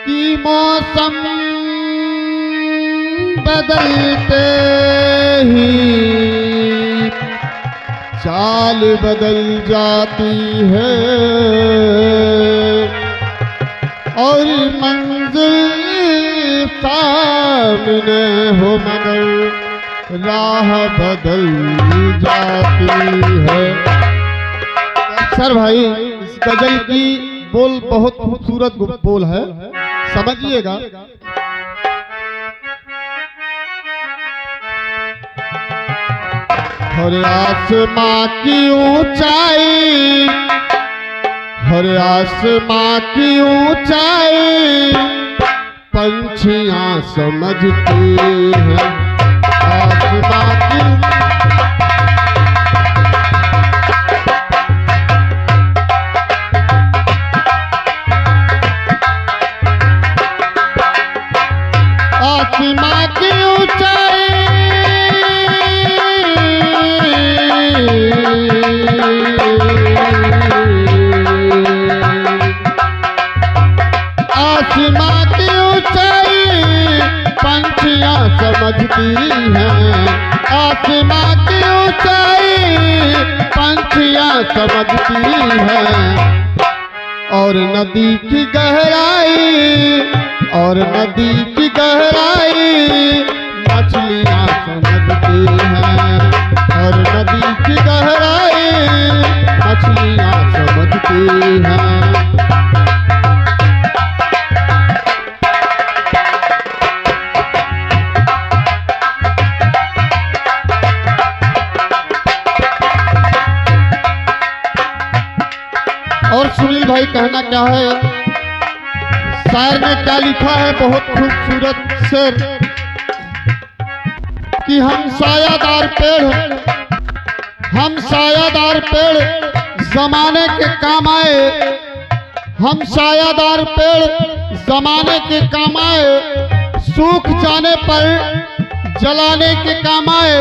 कि मौसम बदलते ही चाल बदल जाती है और मंजिल सामने हो मगर राह बदल जाती है। सर भाई, इस गजल की बोल बहुत खूबसूरत बोल है, समझिएगा। हर आसमां की ऊंचाई, हर आसमां की ऊंचाई पंछियां समझती हैं। आसमां की आसमां की ऊंचाई आसमां की ऊंचाई पंछियां समझती हैं। आसमां की ऊंचाई पंछियां समझती हैं। और नदी की गहराई, और नदी की गहराई मछलियां समझती हैं। और नदी की गहराई मछलियां समझती हैं। और सुनील भाई, कहना क्या है, शायर ने क्या लिखा है, बहुत खूबसूरत शेर कि हम सायादार पेड़, हम सायादार पेड़ जमाने के काम आए, हम सायादार पेड़ जमाने के काम आए, सूख जाने पर जलाने के काम आए,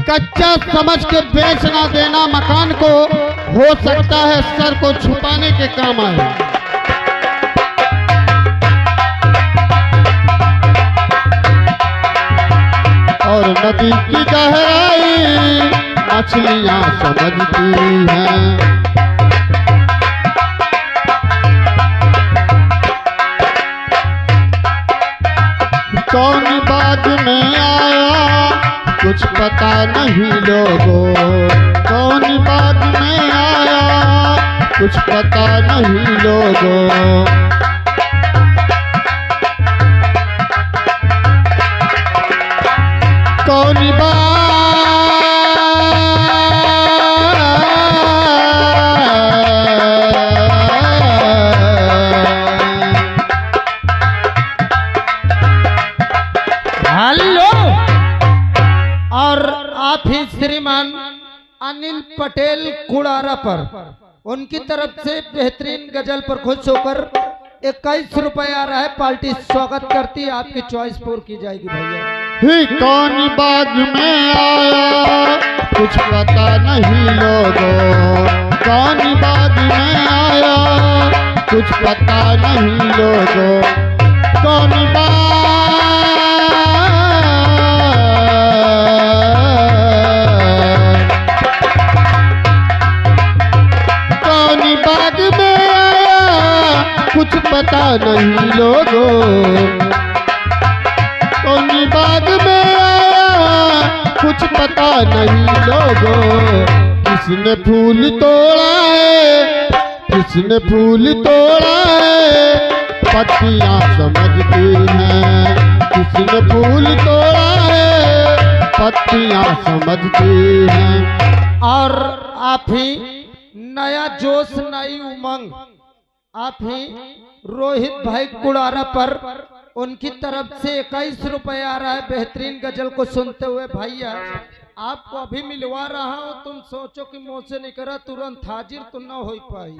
कच्चा समझ के बेच ना देना मकान को, हो सकता है सर को छुपाने के काम आए। और नदी की गहराई मछलियां समझती हैं। कौन बाग में आया कुछ पता नहीं लोगों, कौन बाग में आया कुछ पता नहीं लोगों। कौन हेलो, और आप ही श्रीमान अनिल पटेल कुड़ारा पर उनकी तरफ से बेहतरीन गजल पर खुश होकर 21 रुपए आ रहा है। पार्टी स्वागत करती है, आपकी चॉइस पूरी की जाएगी भैया। ही कौन बाग में आया कुछ पता नहीं लोगों, कौन बाग में आया कुछ पता नहीं लोगों। कौन बाग में आया कुछ पता नहीं लोगों। कौन बाग में आया कुछ पता नहीं लोगों। किसने फूल तोड़ा है, किसने फूल तोड़ा है पत्तियां समझती हैं। किसने फूल तोड़ा है पत्तियां समझती हैं। और आप ही नया जोश नई उमंग, आप ही रोहित भाई कुड़ारा पर उनकी तरफ से 21 रुपए आ रहा है। बेहतरीन गजल को सुनते हुए भैया आपको अभी मिलवा रहा हूँ। तुम सोचो कि मुँह से निकला तुरंत हाजिर तो न हो पाई।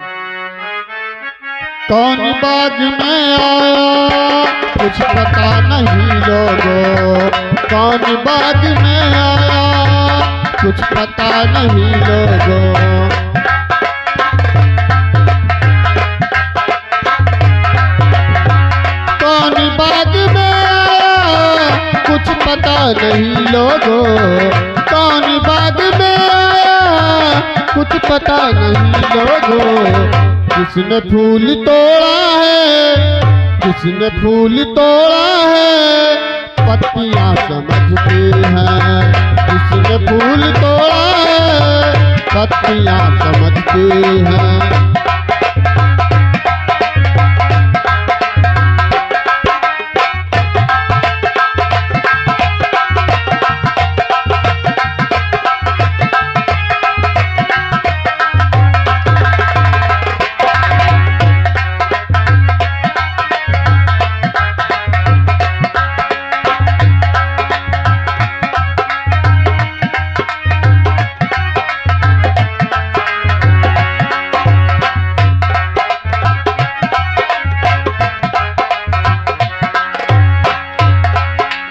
कौन बाग में आया कुछ पता नहीं लोगों। कौन बाग में आया कुछ पता नहीं लोगों। पता नहीं लोगों, कौन बाग में आया कुछ पता नहीं लोगों। किसने फूल तोड़ा है, किसने फूल तोड़ा है, पत्तियां समझते हैं। किसने फूल तोड़ा है, पत्तियां समझते हैं।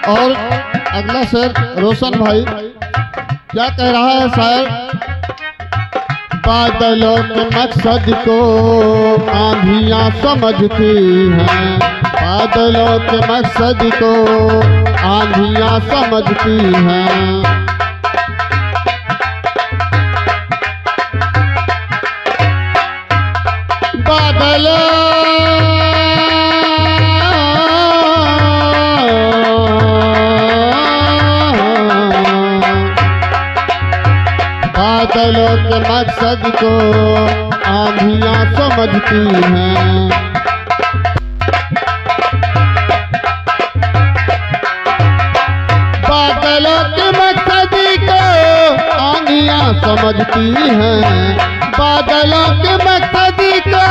और अगला शेर रोशन भाई क्या कह रहा है शायर? बादलों के मकसद को आंधियां समझती हैं, बादलों के मकसद को आंधियां समझती हैं। बादलों के मकसद को आंधियां समझती हैं। बादलों के मकसद को आंधियां समझती हैं। बादलों के मकसद को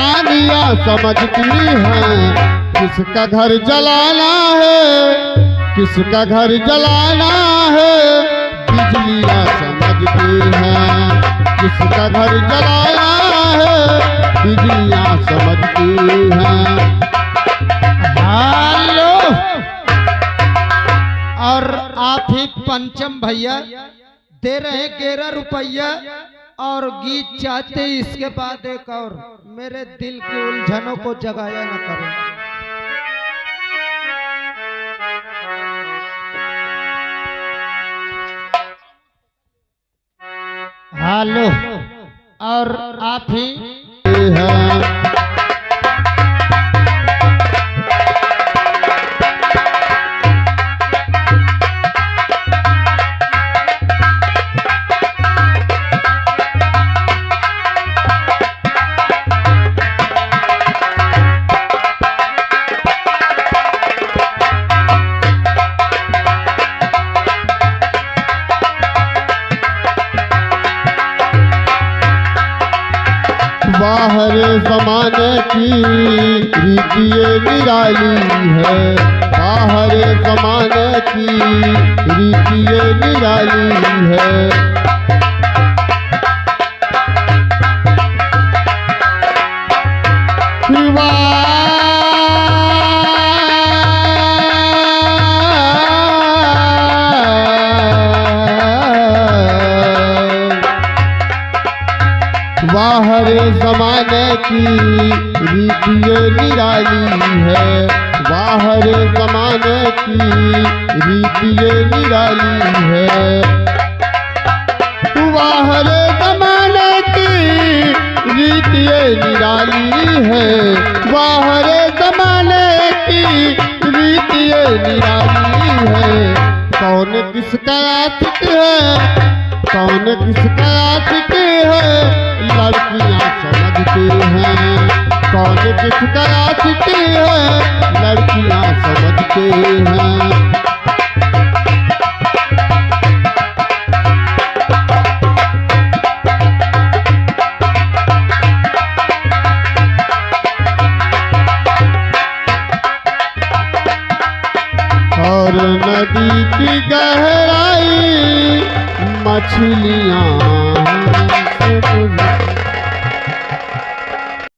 आंधियां समझती हैं। किसका घर जलाना है, किसका घर जलाना है, बिजलियां समझती हैं। किसका घर जलाना है, बिजलियां समझती हैं। हेलो, और आप ही पंचम भैया दे रहे 11 रुपया और गीत चाहते इसके बाद एक और। मेरे दिल की उलझनों को जगाया न करें। हेलो, और आप ही बाहर ज़माने की रीत ये निराली है। बाहर ज़माने की रीत ये निराली है। बाहर ज़माने की रीत ये निराली है। बाहर ज़माने की रीत ये निराली है। बाहर ज़माने की रीत ये निराली है। बाहर ज़माने की रीत ये निराली है। कौन किसका आशिक है, कौन किसका आशिक है, लड़कियां समझती हैं। कौन किसका आशिक है, लड़कियां समझती हैं। और नदी की गहराई मछलियां